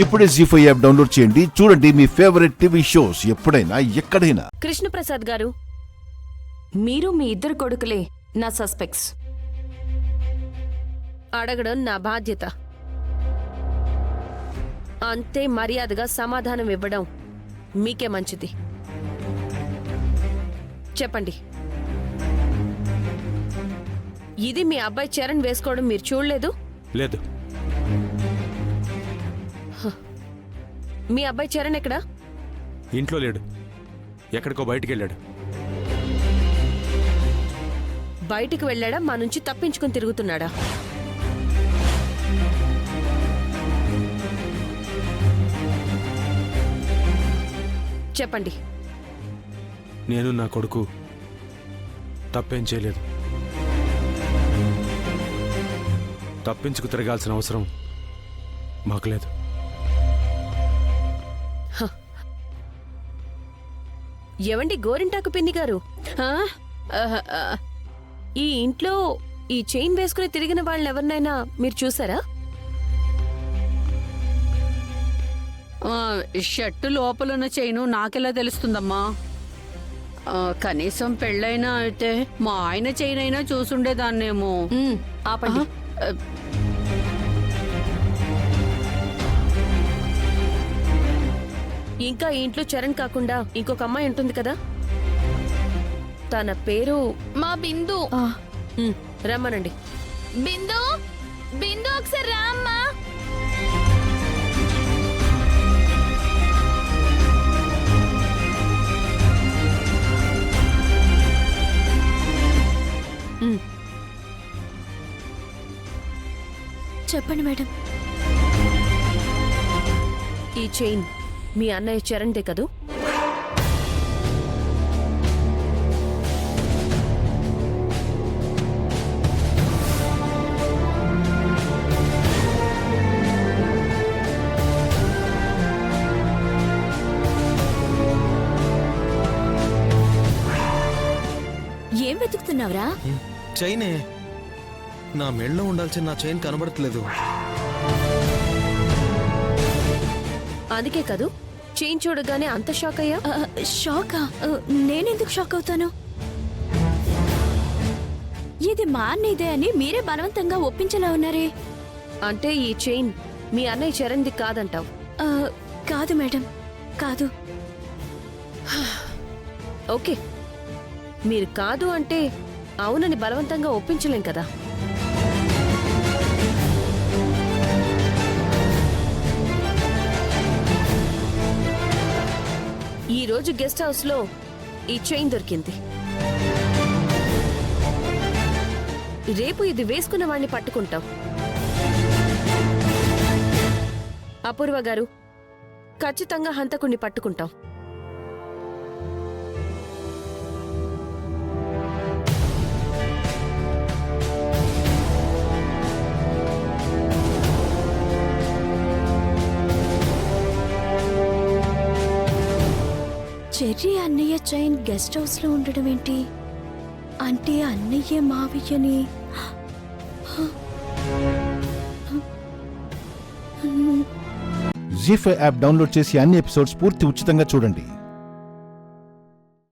ఇప్పుడే జీ5 app download చేయండి. చూడండి మీ ఫేవరెట్ టీవీ షోస్ ఎప్పుడైనా ఎక్కడైనా. కృష్ణప్రసాద్ గారు, మీరు మీ ఇద్దరు కొడుకులే నా సస్పెక్ట్స్. అడగడం నా బాధ్యత. అంతే మర్యాదగా సమాధానం ఇవ్వడం మీకే మంచిది. చెప్పండి, ఇది మీ అబ్బాయి చరణ్ వేసుకోవడం మీరు చూడలేదు? లేదు. మీ అబ్బాయి చరణ్ ఎక్కడా? ఇంట్లో లేడు, ఎక్కడికో బయటికి వెళ్ళాడు. బయటికి వెళ్ళాడా? మా నుంచి తప్పించుకుని తిరుగుతున్నాడా? చెప్పండి. నేను నా కొడుకు తప్పేం చేయలేదు. తప్పించుకు తిరగాల్సిన అవసరం మాకు లేదు. ఎవండి గోరింటాకు పిన్ని గారు, ఈ ఇంట్లో ఈ చైన్ వేసుకుని తిరిగిన వాళ్ళని ఎవరినైనా మీరు చూసారా? షర్టు లోపలున్న చైను నాకెలా తెలుస్తుందమ్మా? కనీసం పెళ్ళైనా అయితే మా ఆయన చైన్ అయినా చూసుండేదాన్నేమో. ఆపండి. ఇంకా ఈ ఇంట్లో చరణ్ కాకుండా ఇంకొక అమ్మాయి ఉంటుంది కదా, తన పేరు మా బిందు. రమ్మనండి. బిందు, బిందు ఒకసారి రామ్మా. చెప్పండి మేడం. ఈ చైన్ మీ అన్నయ్య చరణ్దే కదూ? ఏం వెతుకుతున్నావురా? చైనే. నా మెళ్ళలో ఉండాల్సిన నా చైన్ కనబడట్లేదు. అందుకే కదూ చైన్ చూడగానే అంత షాక్ అయ్యా? షాకా? నేనెందుకు షాక్ అవుతాను? ఇది మా అన్నయ్యదే అని మీరే బలవంతంగా ఒప్పించేలా ఉన్నారే. అంటే ఈ చైన్ మీ అన్నయ్య చరణ్ది కాదంటావు? కాదు మేడం, కాదు. ఓకే, మీరు కాదు అంటే అవునని బలవంతంగా ఒప్పించలేం కదా. ఈ రోజు గెస్ట్ హౌస్ లో ఈ చైన్ దొరికింది. రేపు ఇది వేసుకున్న వాడిని పట్టుకుంటాం. అపూర్వ గారు, ఖచ్చితంగా హంతకుణ్ణి పట్టుకుంటాం. చెర్రీ అన్నయ్య చైన్ గెస్ట్ హౌస్ లో ఉండడం ఏంటి? అంటే అన్నయ్య మావయ్యని జీ5 యాప్ డౌన్లోడ్ చేసి అన్ని ఎపిసోడ్స్ పూర్తి ఉచితంగా చూడండి.